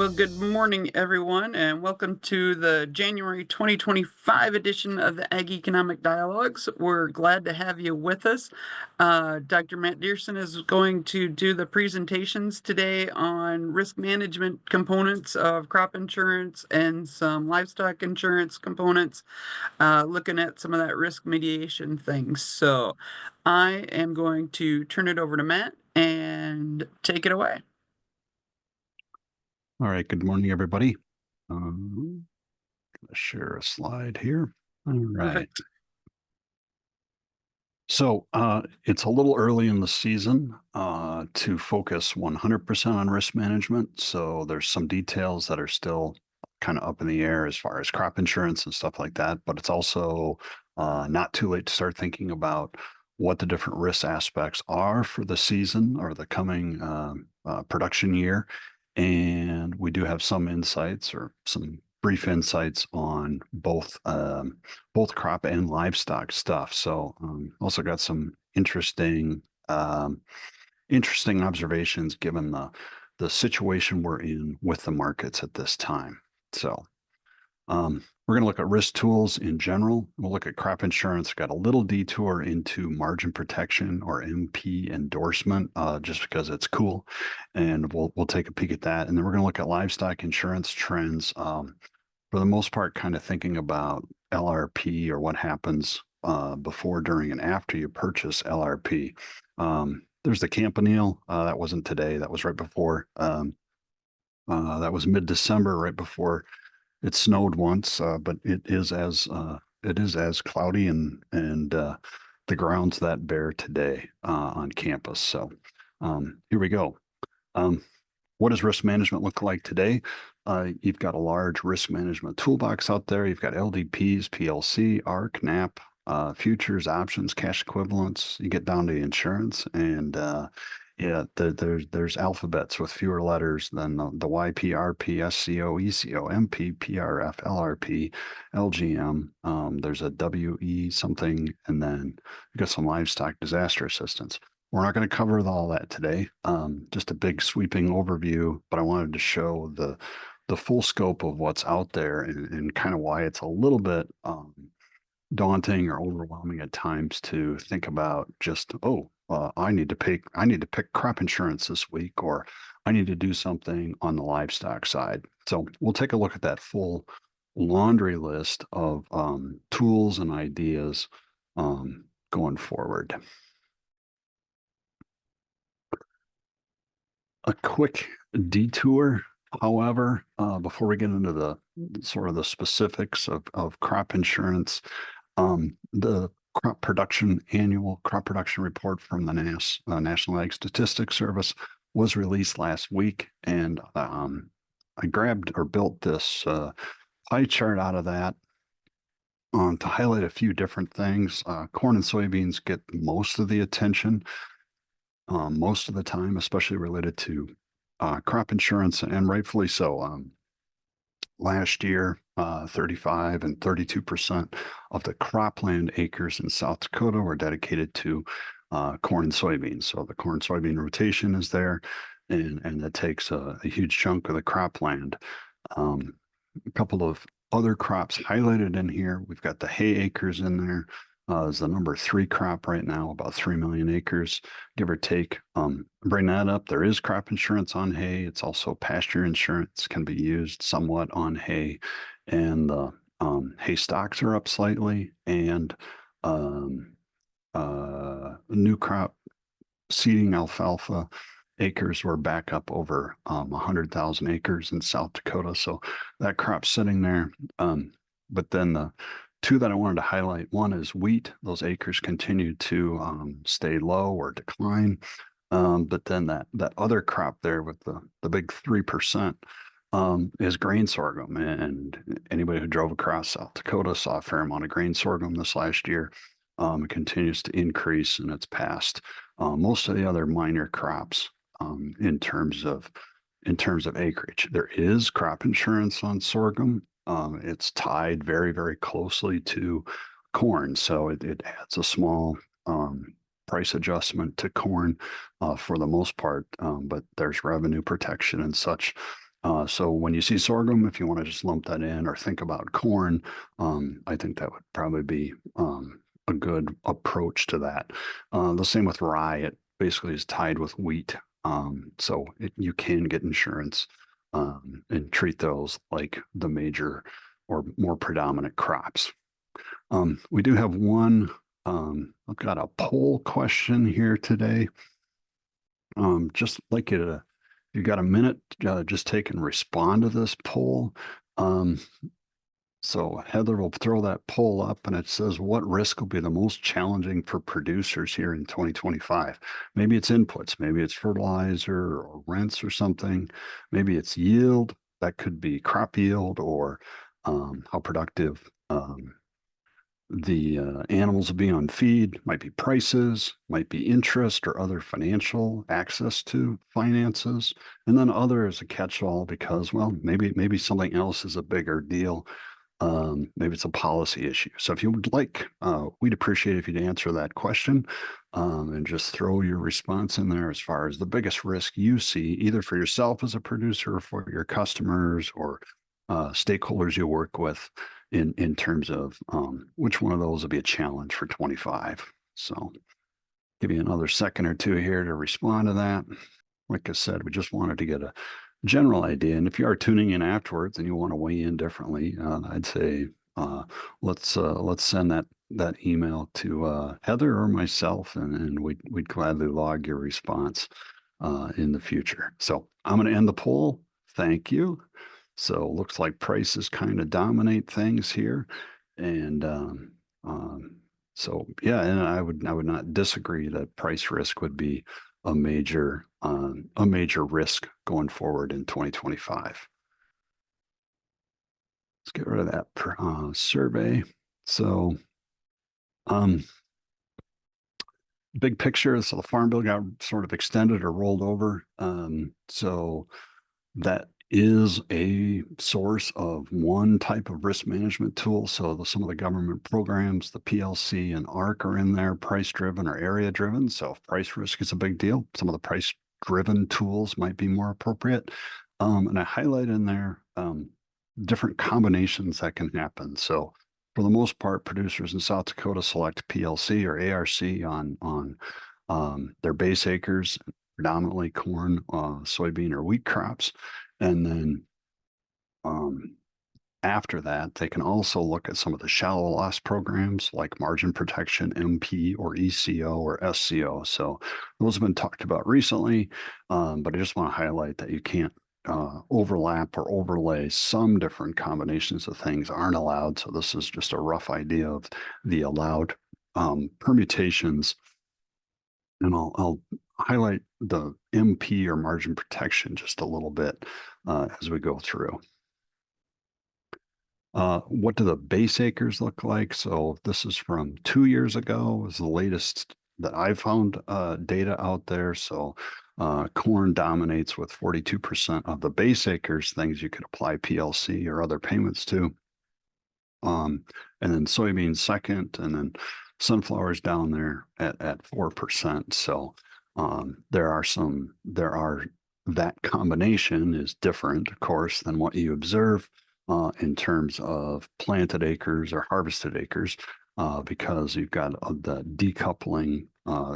Well, good morning, everyone, and welcome to the January 2025 edition of the Ag Economic Dialogues. We're glad to have you with us. Dr. Matt Diersen is going to do the presentations today on risk management components of crop insurance and some livestock insurance components, looking at some of that risk mediation things. So I am going to turn it over to Matt and take it away. All right, good morning, everybody. Let's share a slide here. All right. Perfect. So it's a little early in the season to focus 100% on risk management. So there's some details that are still kind of up in the air as far as crop insurance and stuff like that. But it's also not too late to start thinking about what the different risk aspects are for the season or the coming production year. And we do have some insights or some brief insights on both crop and livestock stuff. So also got some interesting observations given the situation we're in with the markets at this time. So we're going to look at risk tools in general. We'll look at crop insurance. Got a little detour into margin protection or MP endorsement, just because it's cool, and we'll take a peek at that. And then we're going to look at livestock insurance trends. For the most part, kind of thinking about LRP or what happens before, during, and after you purchase LRP. There's the Campanile. That wasn't today. That was right before. That was mid-December, right before it snowed once, but it is as cloudy and the ground's that bare today on campus. So here we go. What does risk management look like today? You've got a large risk management toolbox out there. You've got LDPs, PLC, ARC, NAP, futures, options, cash equivalents. You get down to insurance, and there's alphabets with fewer letters than the YP, RP, SCO, ECO, MP, PRF, LRP, LGM. There's a WE something, and then you got some livestock disaster assistance. We're not going to cover all that today. Just a big sweeping overview, but I wanted to show the full scope of what's out there and kind of why it's a little bit daunting or overwhelming at times to think about just, I need to pick crop insurance this week, or I need to do something on the livestock side. So we'll take a look at that full laundry list of tools and ideas going forward. A quick detour, however, before we get into the sort of the specifics of crop insurance. The annual crop production report from the National Ag Statistics Service was released last week, and I grabbed or built this pie chart out of that to highlight a few different things. Corn and soybeans get most of the attention most of the time, especially related to crop insurance, and rightfully so. Last year, 35 and 32% of the cropland acres in South Dakota were dedicated to corn and soybeans. So the corn-soybean rotation is there, and that takes a huge chunk of the cropland. A couple of other crops highlighted in here. We've got the hay acres in there. Is the number 3 crop right now, about 3 million acres, give or take. Bring that up. There is crop insurance on hay. It's also pasture insurance can be used somewhat on hay, and the hay stocks are up slightly, and new crop seeding alfalfa acres were back up over 100,000 acres in South Dakota. So that crop's sitting there. But then the two that I wanted to highlight, one is wheat. Those acres continue to stay low or decline. But then that other crop there with the big 3% is grain sorghum. And anybody who drove across South Dakota saw a fair amount of grain sorghum this last year. It continues to increase, and it's past most of the other minor crops in terms of acreage. There is crop insurance on sorghum. It's tied very, very closely to corn, so it adds a small price adjustment to corn for the most part, but there's revenue protection and such So when you see sorghum, if you want to just lump that in or think about corn, I think that would probably be a good approach to that. The same with rye. It basically is tied with wheat. You can get insurance and treat those like the major or more predominant crops. We do have one. I've got a poll question here today. Just like you to, if you got a minute, just take and respond to this poll. Um, so Heather will throw that poll up and it says, what risk will be the most challenging for producers here in 2025? Maybe it's inputs, maybe it's fertilizer or rents or something. Maybe it's yield. That could be crop yield or how productive the animals will be on feed, might be prices, might be interest or other financial access to finances. And then other is a catch-all because, well, maybe something else is a bigger deal. Maybe it's a policy issue. So if you would like, we'd appreciate if you'd answer that question and just throw your response in there as far as the biggest risk you see, either for yourself as a producer or for your customers or stakeholders you work with in terms of which one of those will be a challenge for 25. So give you another second or two here to respond to that. Like I said, we just wanted to get a general idea. And if you are tuning in afterwards and you want to weigh in differently, I'd say let's send that email to Heather or myself, and we'd gladly log your response in the future. So I'm going to end the poll. Thank you. So looks like prices kind of dominate things here, and so yeah, and I would not disagree that price risk would be a major risk going forward in 2025. Let's get rid of that survey. So, um, big picture. So the Farm Bill got sort of extended or rolled over. So that is a source of one type of risk management tool. So some of the government programs, the PLC and ARC are in there, price driven or area driven. So if price risk is a big deal, some of the price driven tools might be more appropriate. And I highlight in there different combinations that can happen. So for the most part, producers in South Dakota select PLC or ARC on their base acres, predominantly corn, soybean, or wheat crops. And then after that, they can also look at some of the shallow loss programs like margin protection, MP, or ECO, or SCO. So those have been talked about recently, but I just want to highlight that you can't overlap or overlay. Some different combinations of things aren't allowed. So this is just a rough idea of the allowed permutations. And I'll highlight the MP or margin protection just a little bit as we go through. What do the base acres look like? So this is from 2 years ago, is the latest that I found data out there. So corn dominates with 42% of the base acres, things you could apply PLC or other payments to. And then soybeans second, and then sunflowers down there at 4%. So that combination is different, of course, than what you observe in terms of planted acres or harvested acres, because you've got the decoupling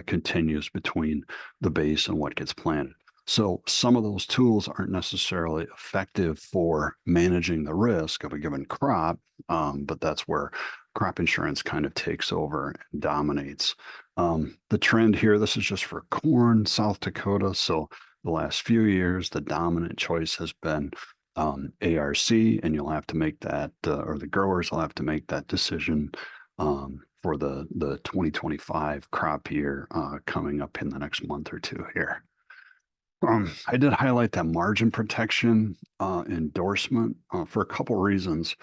continues between the base and what gets planted. So some of those tools aren't necessarily effective for managing the risk of a given crop, but that's where crop insurance kind of takes over and dominates. The trend here, this is just for corn, South Dakota. So the last few years, the dominant choice has been ARC, and you'll have to make that, or the growers will have to make that decision for the 2025 crop year coming up in the next month or two here. I did highlight that margin protection endorsement for a couple reasons.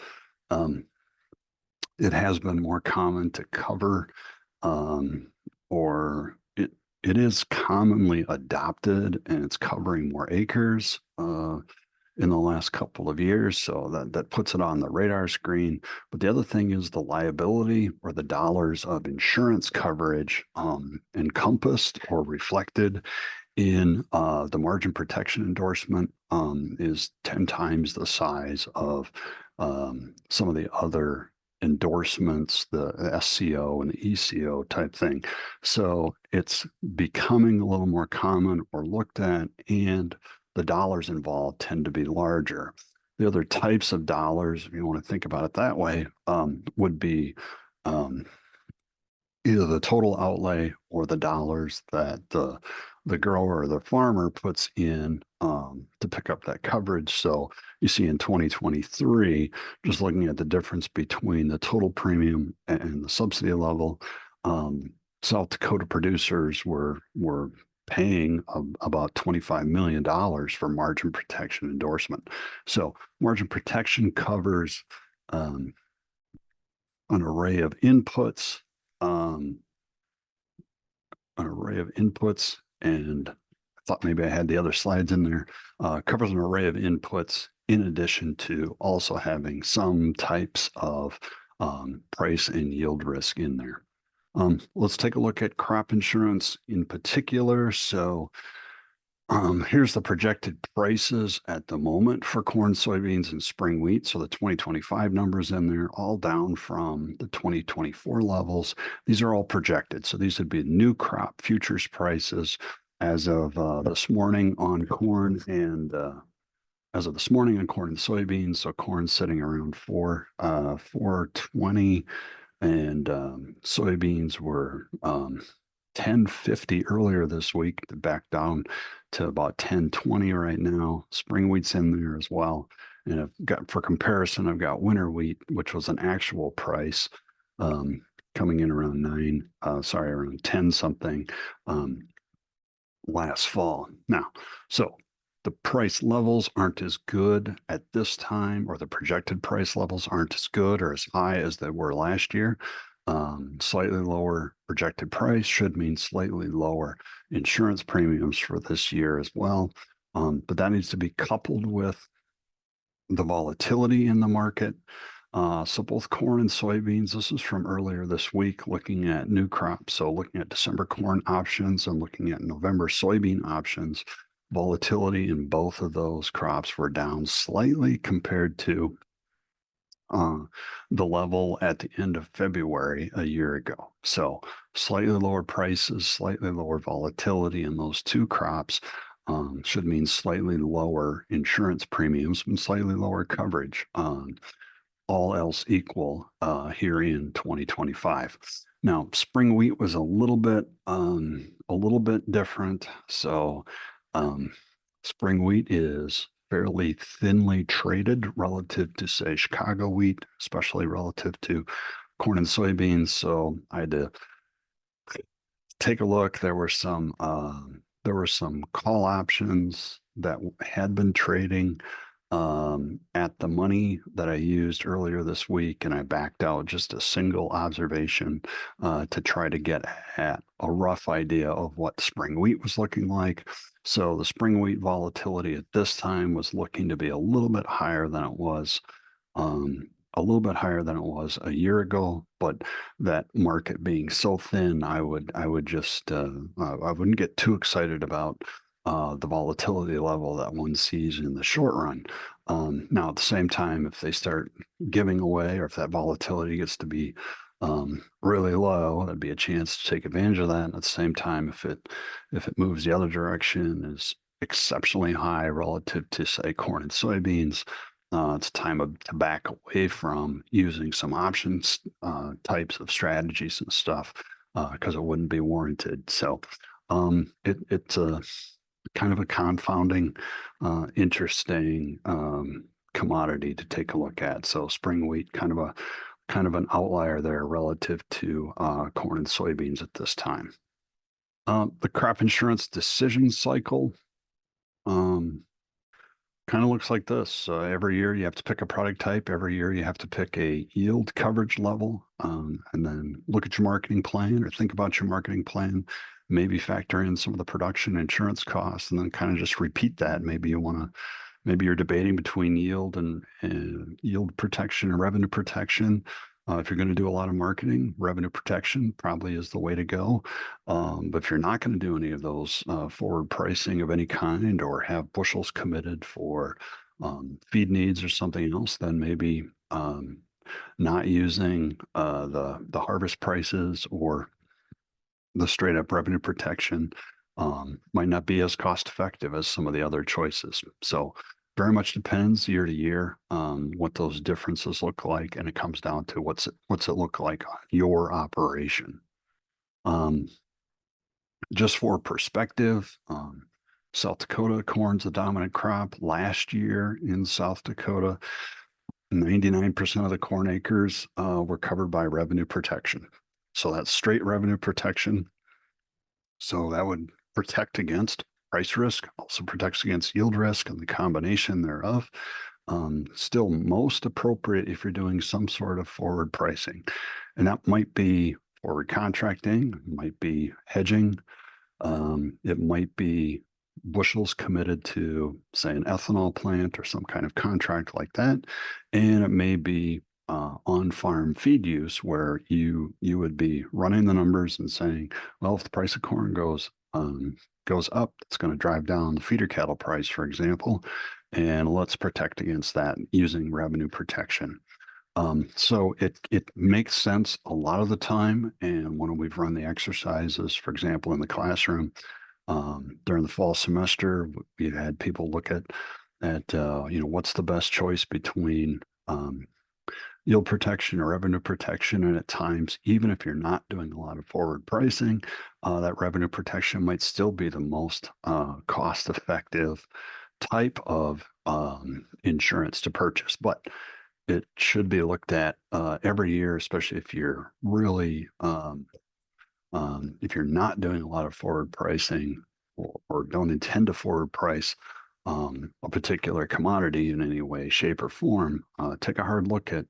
It has been more common to cover, or it is commonly adopted, and it's covering more acres in the last couple of years. So that puts it on the radar screen. But the other thing is the liability or the dollars of insurance coverage encompassed or reflected in the margin protection endorsement is 10 times the size of some of the other endorsements, the SCO and the ECO type thing. So it's becoming a little more common or looked at, and the dollars involved tend to be larger. The other types of dollars, if you want to think about it that way, would be um, either the total outlay or the dollars that the grower or the farmer puts in to pick up that coverage. So you see in 2023, just looking at the difference between the total premium and the subsidy level, um, South Dakota producers were paying about $25 million for margin protection endorsement. So margin protection covers um, an array of inputs, um, and I thought maybe I had the other slides in there. Covers an array of inputs in addition to also having some types of price and yield risk in there. Let's take a look at crop insurance in particular. So here's the projected prices at the moment for corn, soybeans, and spring wheat. So the 2025 numbers in there, all down from the 2024 levels. These are all projected. So these would be new crop futures prices as of this morning on corn and as of this morning on corn and soybeans. So corn sitting around 420, and soybeans were 1050 earlier this week, back down to about 1020 right now. Spring wheat's in there as well. And I've got, for comparison, I've got winter wheat, which was an actual price, coming in around around 10 something last fall. Now, so the price levels aren't as good at this time, or the projected price levels aren't as good or as high as they were last year. Slightly lower projected price should mean slightly lower insurance premiums for this year as well. But that needs to be coupled with the volatility in the market. So both corn and soybeans, this is from earlier this week, looking at new crops. So looking at December corn options and looking at November soybean options, volatility in both of those crops were down slightly compared to uh, the level at the end of February a year ago. So slightly lower prices, slightly lower volatility in those two crops should mean slightly lower insurance premiums and slightly lower coverage. All else equal here in 2025. Now, spring wheat was a little bit different. So, spring wheat is fairly thinly traded relative to, say, Chicago wheat, especially relative to corn and soybeans. So I had to take a look. There were some call options that had been trading at the money that I used earlier this week, and I backed out just a single observation to try to get at a rough idea of what spring wheat was looking like. So the spring wheat volatility at this time was looking to be a little bit higher than it was a year ago, but that market being so thin, I wouldn't get too excited about the volatility level that one sees in the short run. Now, at the same time, if they start giving away, or if that volatility gets to be really low, that'd be a chance to take advantage of that. And at the same time, if it moves the other direction, is exceptionally high relative to, say, corn and soybeans, it's time to back away from using some options types of strategies and stuff because it wouldn't be warranted. So it's a kind of a confounding, interesting commodity to take a look at. So spring wheat, kind of an outlier there relative to corn and soybeans at this time. The crop insurance decision cycle. Kind of looks like this. Every year you have to pick a product type. Every year you have to pick a yield coverage level, and then look at your marketing plan or think about your marketing plan. Maybe factor in some of the production insurance costs, and then kind of just repeat that. Maybe you're debating between yield and yield protection or revenue protection. If you're going to do a lot of marketing, revenue protection probably is the way to go. But if you're not going to do any of those forward pricing of any kind or have bushels committed for feed needs or something else, then maybe not using the harvest prices or the straight up revenue protection might not be as cost effective as some of the other choices. So very much depends year to year on what those differences look like, and it comes down to what's it look like on your operation. Um, just for perspective, South Dakota corn's a dominant crop. Last year in South Dakota, 99% of the corn acres were covered by revenue protection. So that's straight revenue protection. So that would protect against price risk, also protects against yield risk and the combination thereof. Still most appropriate if you're doing some sort of forward pricing. And that might be forward contracting, might be hedging, it might be bushels committed to, say, an ethanol plant or some kind of contract like that. And it may be on-farm feed use where you would be running the numbers and saying, well, if the price of corn goes up, it's going to drive down the feeder cattle price, for example, and let's protect against that using revenue protection. So it makes sense a lot of the time. And when we've run the exercises, for example, in the classroom, during the fall semester, we've had people look at what's the best choice between yield protection or revenue protection. And at times, even if you're not doing a lot of forward pricing, that revenue protection might still be the most cost effective type of insurance to purchase. But it should be looked at every year, especially if you're really if you're not doing a lot of forward pricing or don't intend to forward price a particular commodity in any way, shape, or form. Take a hard look at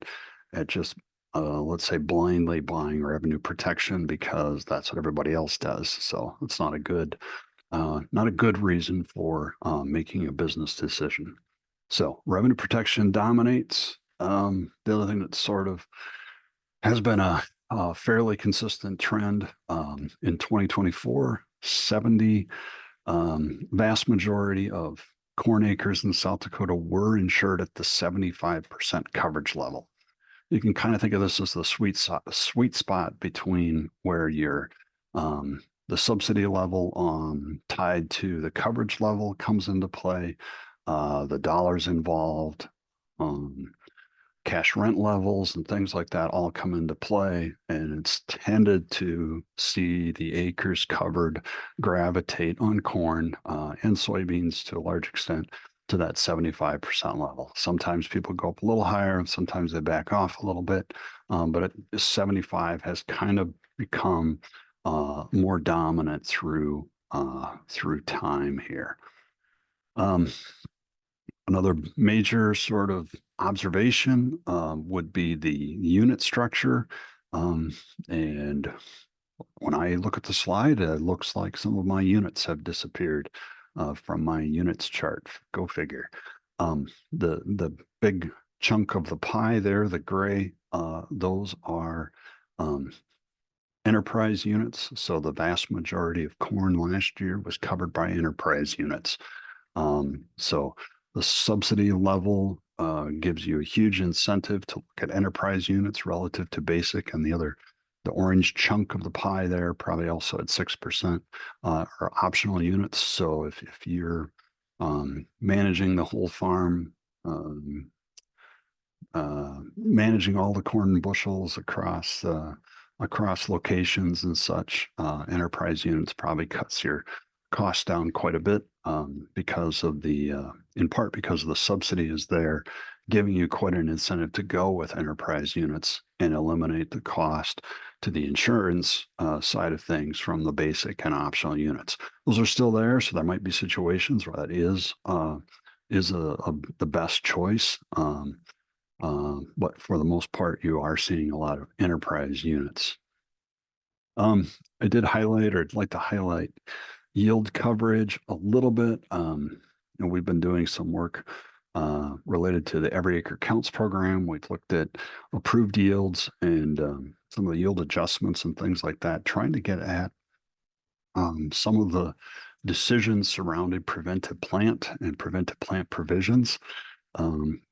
just let's say blindly buying revenue protection because that's what everybody else does. So it's not a good reason for making a business decision. So revenue protection dominates. The other thing that sort of has been a fairly consistent trend in 2024, 70 vast majority of corn acres in South Dakota were insured at the 75% coverage level. You can kind of think of this as the sweet spot between where you're the subsidy level tied to the coverage level comes into play, the dollars involved, cash rent levels and things like that all come into play. And it's tended to see the acres covered gravitate on corn and soybeans to a large extent to that 75% level. Sometimes people go up a little higher and sometimes they back off a little bit. But 75 has kind of become more dominant through time here. Another major sort of observation would be the unit structure. And when I look at the slide, it looks like some of my units have disappeared from my units chart. Go figure. The big chunk of the pie there, the gray, those are enterprise units. So the vast majority of corn last year was covered by enterprise units. So the subsidy level gives you a huge incentive to look at enterprise units relative to basic, and the orange chunk of the pie there, probably also at 6%, are optional units. So if you're managing the whole farm, managing all the corn bushels across locations and such, enterprise units probably cuts your cost down quite a bit because of in part because of the subsidy is there, giving you quite an incentive to go with enterprise units and eliminate the cost to the insurance side of things from the basic and optional units. Those are still there, so there might be situations where that is the best choice. But for the most part, you are seeing a lot of enterprise units. I did highlight, or I'd like to highlight yield coverage a little bit. And we've been doing some work related to the Every Acre Counts program. We've looked at approved yields and some of the yield adjustments and things like that, trying to get at some of the decisions surrounding preventive plant and preventive plant provisions,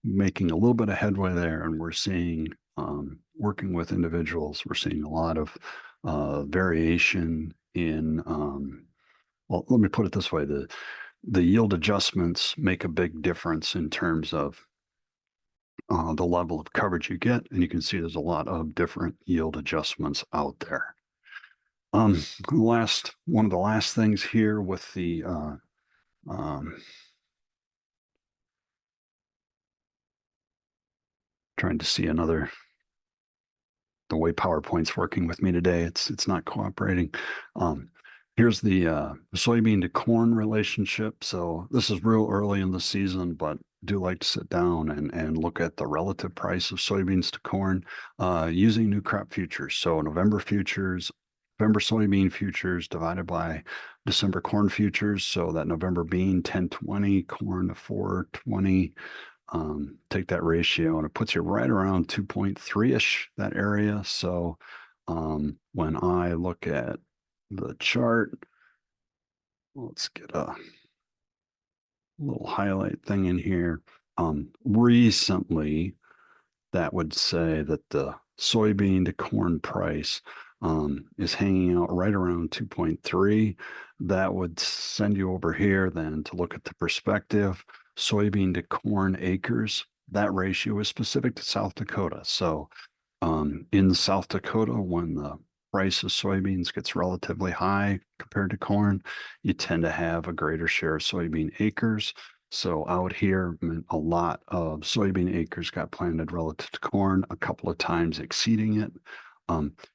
making a little bit of headway there. And we're seeing, working with individuals, we're seeing a lot of variation in, well, let me put it this way, the yield adjustments make a big difference in terms of the level of coverage you get. And you can see there's a lot of different yield adjustments out there. One of the last things here with the trying to see the way PowerPoint's working with me today. It's not cooperating. Here's the soybean to corn relationship. So this is real early in the season, but do like to sit down and look at the relative price of soybeans to corn using new crop futures. So November soybean futures divided by December corn futures. So that November bean 1020, corn to 420. Take that ratio and it puts you right around 2.3-ish, that area. So when I look at the chart, let's get a little highlight thing in here. Recently, that would say that the soybean to corn price is hanging out right around 2.3. That would send you over here then to look at the perspective soybean to corn acres. That ratio is specific to South Dakota. So in South Dakota, when the price of soybeans gets relatively high compared to corn, you tend to have a greater share of soybean acres. So out here, a lot of soybean acres got planted relative to corn, a couple of times exceeding it.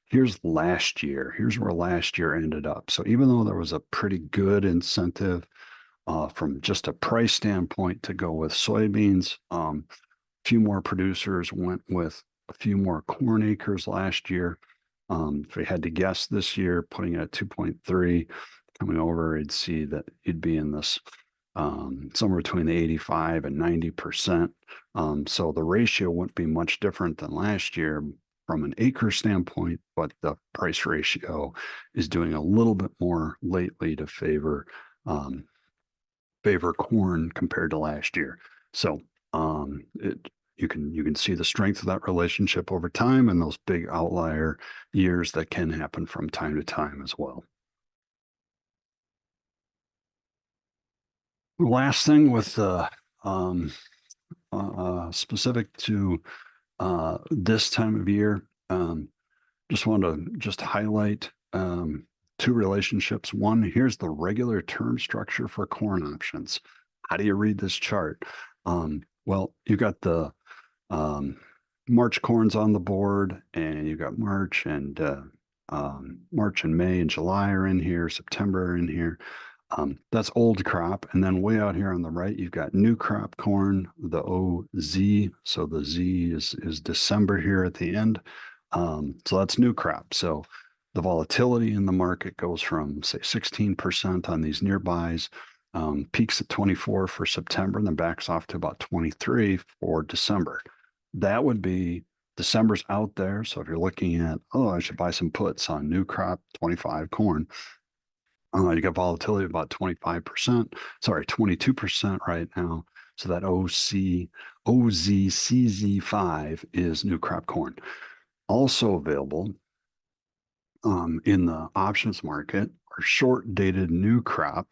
Here's last year. Here's where last year ended up. So even though there was a pretty good incentive from just a price standpoint to go with soybeans, a few more producers went with a few more corn acres last year. If we had to guess this year, putting it at 2.3, coming over, you'd see that you'd be in this somewhere between the 85 and 90%. So the ratio wouldn't be much different than last year from an acre standpoint, but the price ratio is doing a little bit more lately to favor corn compared to last year. So you can see the strength of that relationship over time and those big outlier years that can happen from time to time as well. Last thing with specific to this time of year, just want to just highlight two relationships. One, here's the regular term structure for corn options. How do you read this chart? Well, you got the March corns on the board, and you got March and May and July are in here, September are in here. That's old crop. And then way out here on the right, you've got new crop corn, the OZ. So the Z is December here at the end. So that's new crop. So the volatility in the market goes from, say, 16% on these nearbys, peaks at 24 for September, and then backs off to about 23 for December. That would be December's out there. So if you're looking at, oh, I should buy some puts on new crop 25 corn, you got volatility of about 25%, sorry, 22% right now. So that OZCZ5 is new crop corn. Also available in the options market are short dated new crop.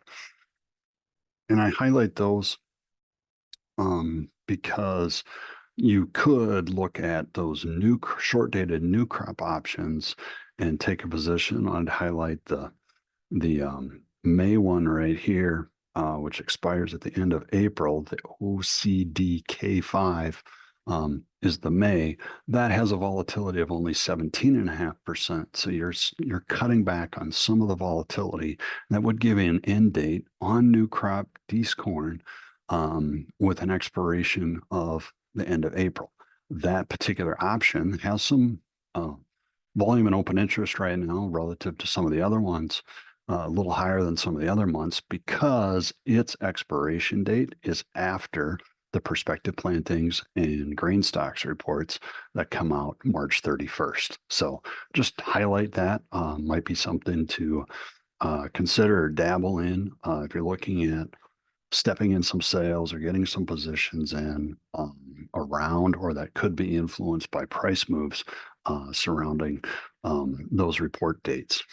And I highlight those because you could look at those short dated new crop options and take a position on highlight the May one right here, which expires at the end of April. The OCDK5 is the May. That has a volatility of only 17.5%. So you're cutting back on some of the volatility. That would give you an end date on new crop D's corn with an expiration of the end of April. That particular option has some volume and open interest right now relative to some of the other ones. A little higher than some of the other months because its expiration date is after the prospective plantings and grain stocks reports that come out March 31st. So just highlight that. Might be something to consider or dabble in if you're looking at stepping in some sales or getting some positions in around, or that could be influenced by price moves surrounding those report dates.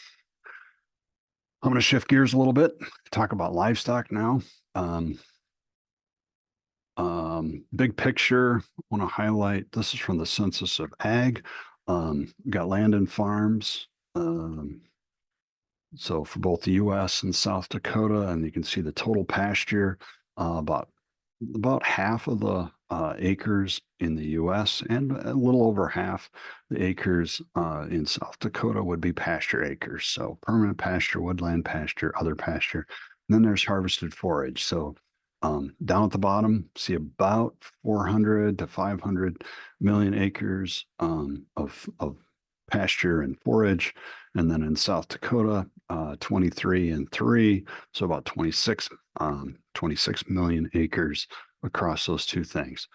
I'm going to shift gears a little bit, talk about livestock now. Um, Big picture, I want to highlight this is from the Census of Ag. Got land and farms. So for both the US and South Dakota, and you can see the total pasture, about half of the acres in the US and a little over half the acres in South Dakota would be pasture acres. So permanent pasture, woodland pasture, other pasture. And then there's harvested forage. So down at the bottom, see about 400 to 500 million acres of pasture and forage. And then in South Dakota, 23 and 3, so about 26 million acres across those two things.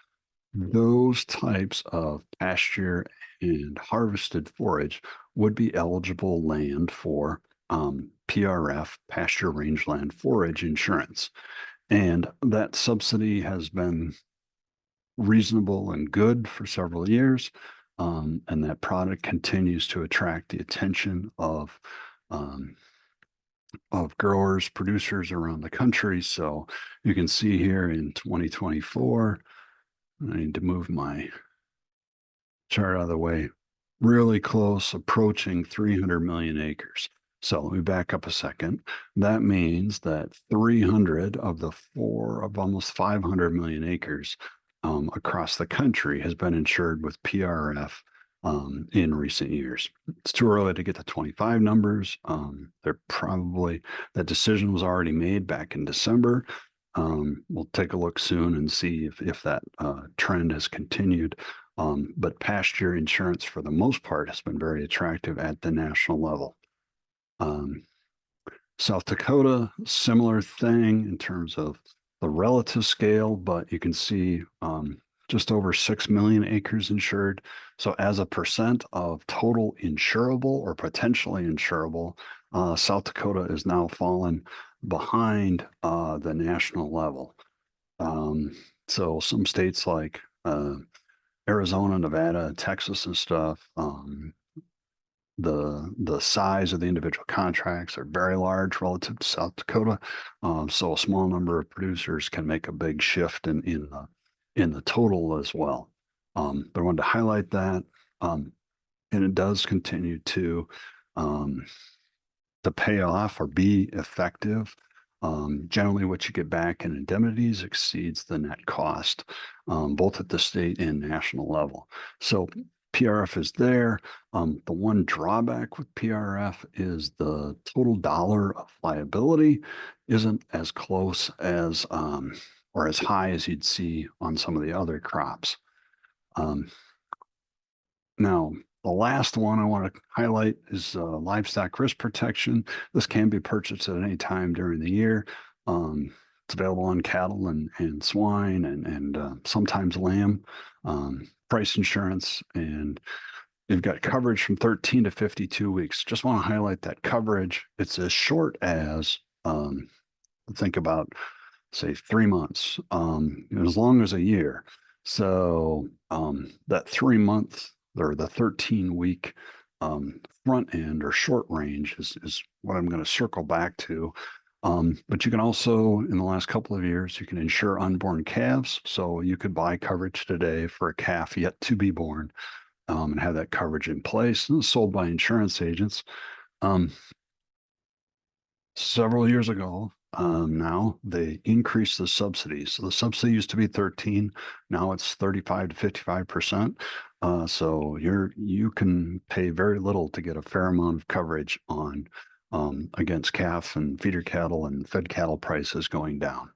Those types of pasture and harvested forage would be eligible land for PRF, pasture rangeland forage insurance. And that subsidy has been reasonable and good for several years. And that product continues to attract the attention um, of growers, producers around the country. So you can see here in 2024, I need to move my chart out of the way, really close, approaching 300 million acres. So let me back up a second. That means that 300 of the four of almost 500 million acres across the country has been insured with PRF in recent years. It's too early to get the 25 numbers. They're probably, that decision was already made back in December. We'll take a look soon and see if that trend has continued. But pasture insurance, for the most part, has been very attractive at the national level. South Dakota, similar thing in terms of the relative scale, but you can see just over 6 million acres insured. So as a percent of total insurable or potentially insurable, South Dakota is now fallen behind the national level. So some states like Arizona, Nevada, Texas and stuff, the size of the individual contracts are very large relative to South Dakota. So a small number of producers can make a big shift in the total as well. But I wanted to highlight that. And it does continue to pay off or be effective. Generally, what you get back in indemnities exceeds the net cost, both at the state and national level. So PRF is there. The one drawback with PRF is the total dollar of liability isn't as close as or as high as you'd see on some of the other crops. Now, the last one I want to highlight is livestock risk protection. This can be purchased at any time during the year. It's available on cattle and swine and sometimes lamb, price insurance, and you've got coverage from 13 to 52 weeks. Just want to highlight that coverage. It's as short as, think about, say, 3 months, as long as a year. So that 3 month or the 13-week front end or short range is what I'm going to circle back to. But you can also, in the last couple of years, you can insure unborn calves. So you could buy coverage today for a calf yet to be born and have that coverage in place. And it's sold by insurance agents. Several years ago, now they increased the subsidies. So the subsidy used to be 13, now it's 35 to 55%. So you can pay very little to get a fair amount of coverage on against calf and feeder cattle and fed cattle prices going down.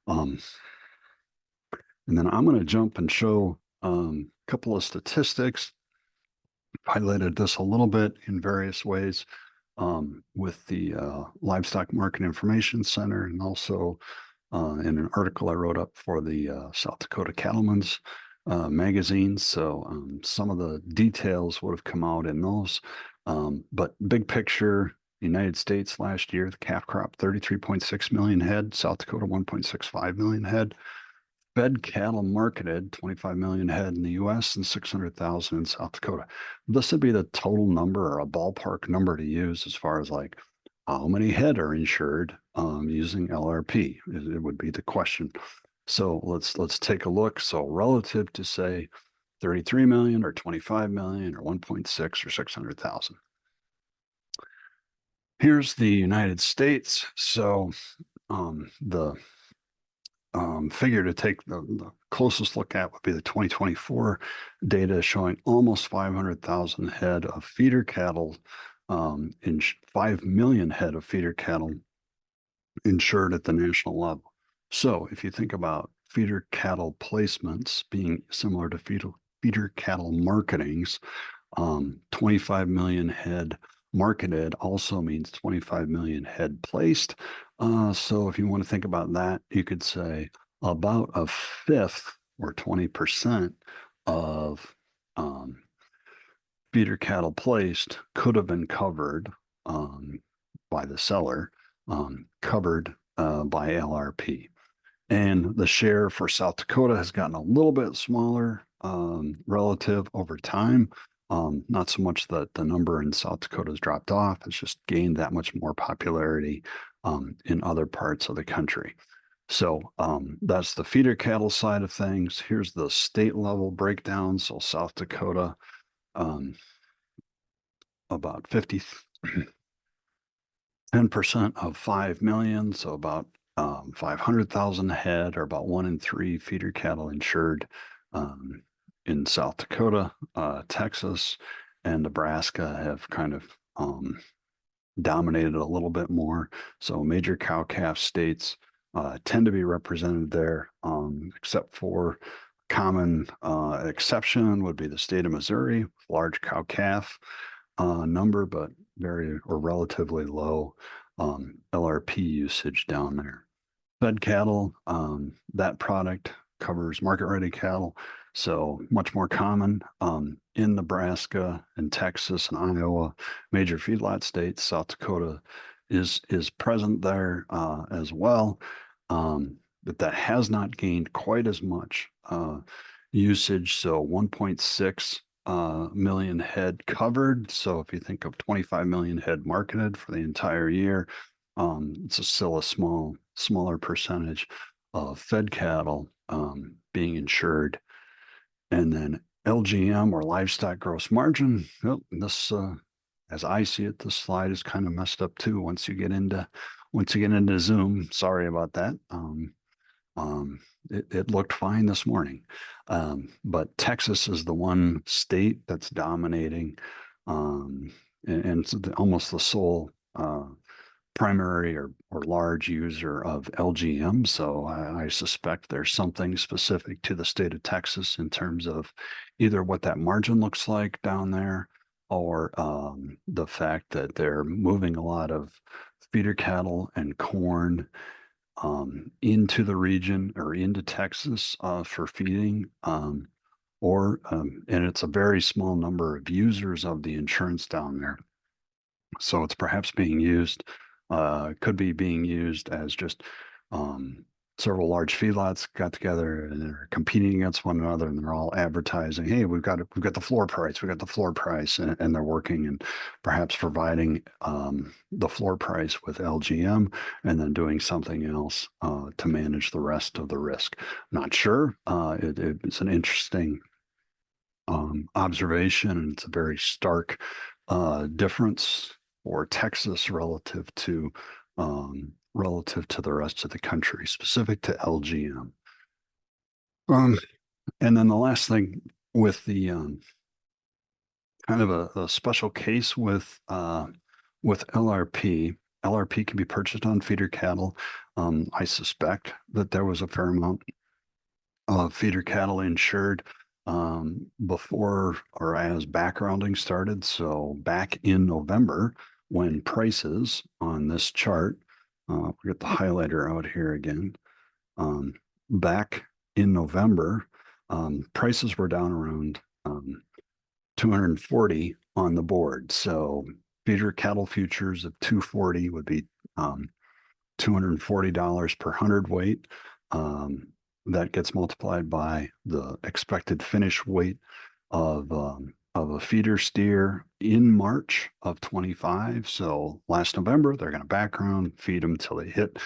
And then I'm going to jump and show a couple of statistics. Highlighted this a little bit in various ways. With the Livestock Market Information Center and also in an article I wrote up for the South Dakota Cattlemen's magazine. So some of the details would have come out in those. But big picture, United States last year, the calf crop 33.6 million head, South Dakota 1.65 million head. Fed cattle marketed 25 million head in the US and 600,000 in South Dakota. This would be the total number or a ballpark number to use as far as like how many head are insured using LRP. It would be the question. So let's take a look. So relative to say 33 million or 25 million or 1.6 or 600,000. Here's the United States. So the figure to take the closest look at would be the 2024 data showing almost 500,000 head of feeder cattle, 5 million head of feeder cattle insured at the national level. So if you think about feeder cattle placements being similar to feeder cattle marketings, 25 million head marketed also means 25 million head placed. So if you want to think about that, you could say about a fifth or 20% of feeder cattle placed could have been covered by the seller, covered by LRP. And the share for South Dakota has gotten a little bit smaller relative over time. Not so much that the number in South Dakota has dropped off, it's just gained that much more popularity in other parts of the country. So that's the feeder cattle side of things. Here's the state level breakdown. So South Dakota, about 10% of 5 million, so about 500,000 head, or about 1 in 3 feeder cattle insured in South Dakota, Texas, and Nebraska have kind of dominated a little bit more. So major cow-calf states tend to be represented there, except for common exception would be the state of Missouri, large cow-calf number, but very or relatively low LRP usage down there. Fed cattle, that product covers market-ready cattle, so much more common in Nebraska and Texas and Iowa, major feedlot states. South Dakota is present there as well, but that has not gained quite as much usage. So 1.6 million head covered. So if you think of 25 million head marketed for the entire year, it's still a smaller percentage of fed cattle being insured. And then LGM, or livestock gross margin. Well, this, as I see it, this slide is kind of messed up too. Once you get into Zoom, sorry about that. It looked fine this morning, but Texas is the one state that's dominating, and it's almost the sole primary or large user of LGM. So I suspect there's something specific to the state of Texas in terms of either what that margin looks like down there, or the fact that they're moving a lot of feeder cattle and corn into the region or into Texas for feeding, and it's a very small number of users of the insurance down there. So it's perhaps being used, could be being used as just several large feedlots got together and they're competing against one another, and they're all advertising, "Hey, we've got the floor price, and they're working and perhaps providing the floor price with LGM, and then doing something else to manage the rest of the risk. Not sure. It's an interesting observation, and it's a very stark difference for Texas relative to the rest of the country, specific to LGM. And then the last thing with the kind of a special case with LRP. LRP can be purchased on feeder cattle. I suspect that there was a fair amount of feeder cattle insured before or as backgrounding started. So back in November, when prices on this chart, we get the highlighter out here again. Back in November, prices were down around 240 on the board. So feeder cattle futures of 240 would be $240 per hundredweight. That gets multiplied by the expected finish weight of a feeder steer in March of 25. So last November, they're going to background, feed them till they hit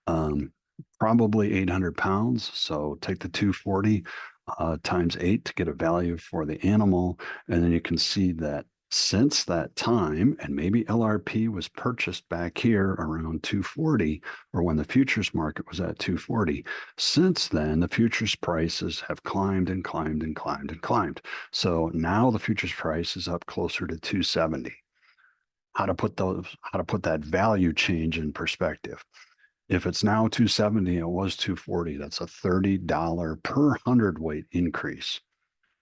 um, probably 800 pounds. So take the 240 times 8 to get a value for the animal. And then you can see that since that time, and maybe LRP was purchased back here around 240, or when the futures market was at 240. Since then, the futures prices have climbed and climbed and climbed and climbed. So now the futures price is up closer to 270. How to put that value change in perspective. If it's now 270, it was 240, that's a $30 per hundredweight increase.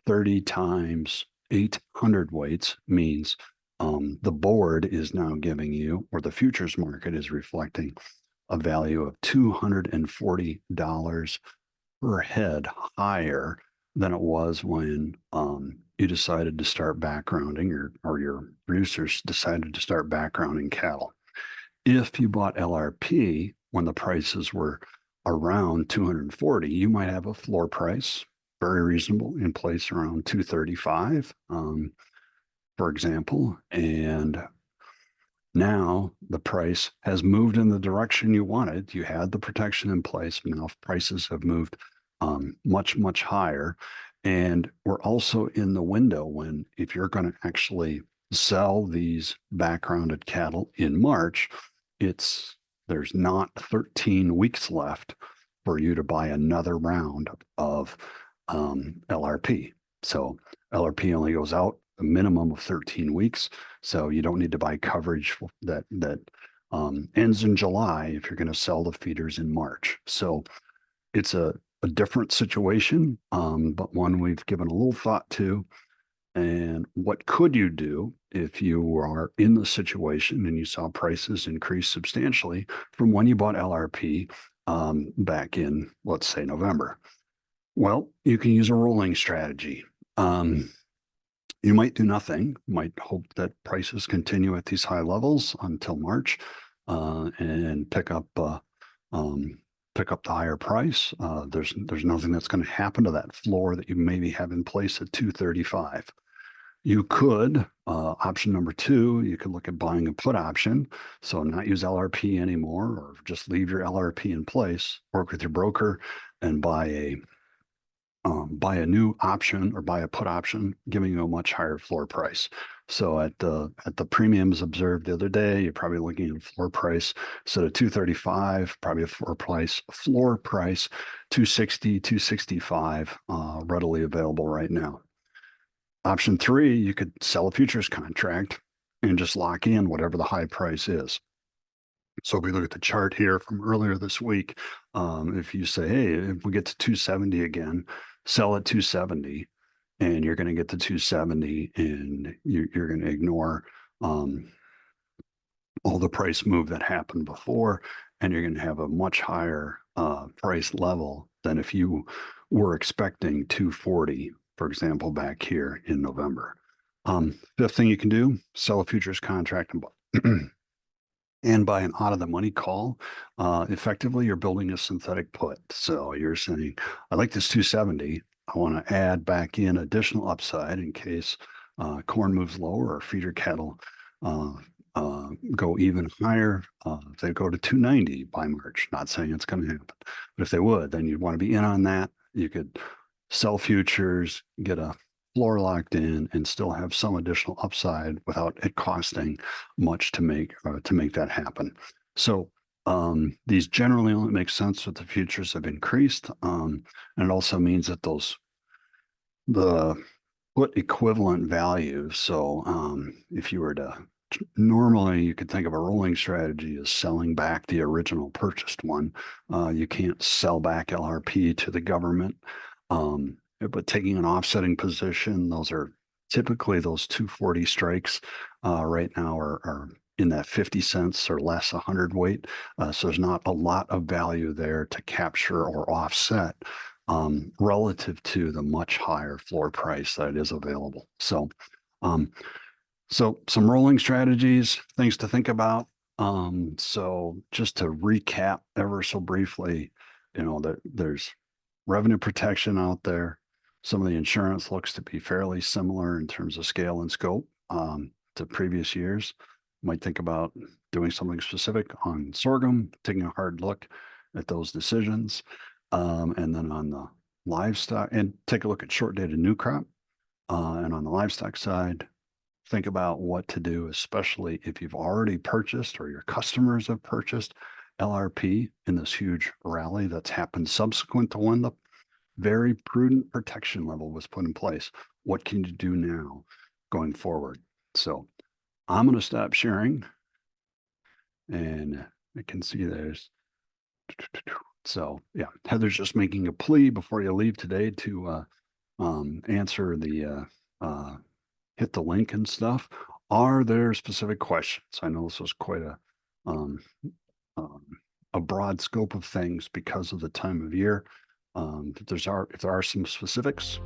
30 times 800 weights means the board is now giving you, or the futures market is reflecting, a value of $240 per head higher than it was when you decided to start backgrounding, or your producers decided to start backgrounding cattle. If you bought LRP when the prices were around 240, you might have a floor price, very reasonable, in place around 235, for example. And now the price has moved in the direction you wanted. You had the protection in place. Now prices have moved much, much higher. And we're also in the window when, if you're going to actually sell these backgrounded cattle in March, there's not 13 weeks left for you to buy another round of LRP. So LRP only goes out a minimum of 13 weeks. So you don't need to buy coverage that ends in July if you're going to sell the feeders in March. So it's a different situation, but one we've given a little thought to. And what could you do if you are in the situation and you saw prices increase substantially from when you bought LRP back in, let's say, November? Well, you can use a rolling strategy. You might do nothing, might hope that prices continue at these high levels until March and pick up the higher price. There's nothing that's going to happen to that floor that you maybe have in place at 235. You could, option number two, you could look at buying a put option. So not use LRP anymore, or just leave your LRP in place, work with your broker and buy a new option, or buy a put option, giving you a much higher floor price. So at the premiums observed the other day, you're probably looking at a floor price instead of 235, probably a floor price 260, 265, readily available right now. Option three, you could sell a futures contract and just lock in whatever the high price is. So if we look at the chart here from earlier this week, if you say, hey, if we get to 270 again, sell at 270, and you're going to get to 270, and you're going to ignore all the price move that happened before, and you're going to have a much higher price level than if you were expecting 240, for example, back here in November. Fifth thing you can do, sell a futures contract and buy an out of the money call. Effectively, you're building a synthetic put. So you're saying, I like this 270. I want to add back in additional upside in case corn moves lower or feeder cattle go even higher. If they go to 290 by March, not saying it's going to happen, but if they would, then you'd want to be in on that. You could sell futures, get a floor locked in, and still have some additional upside without it costing much to make that happen. So these generally only make sense if the futures have increased, and it also means that the put equivalent values. So if you were to normally, you could think of a rolling strategy as selling back the original purchased one. You can't sell back LRP to the government. But taking an offsetting position, those are typically those 240 strikes right now are in that 50 cents or less a hundredweight. So there's not a lot of value there to capture or offset relative to the much higher floor price that is available. Um, so some rolling strategies, things to think about. So just to recap ever so briefly, there's revenue protection out there. Some of the insurance looks to be fairly similar in terms of scale and scope to previous years. Might think about doing something specific on sorghum, taking a hard look at those decisions. And then on the livestock, and take a look at short dated new crop. And on the livestock side, think about what to do, especially if you've already purchased or your customers have purchased LRP in this huge rally that's happened subsequent to when the very prudent protection level was put in place. What can you do now going forward? So I'm going to stop sharing, and I can see there's. So yeah, Heather's just making a plea before you leave today to answer the hit the link and stuff. Are there specific questions? I know this was quite um, um, a broad scope of things because of the time of year. If there are some specifics,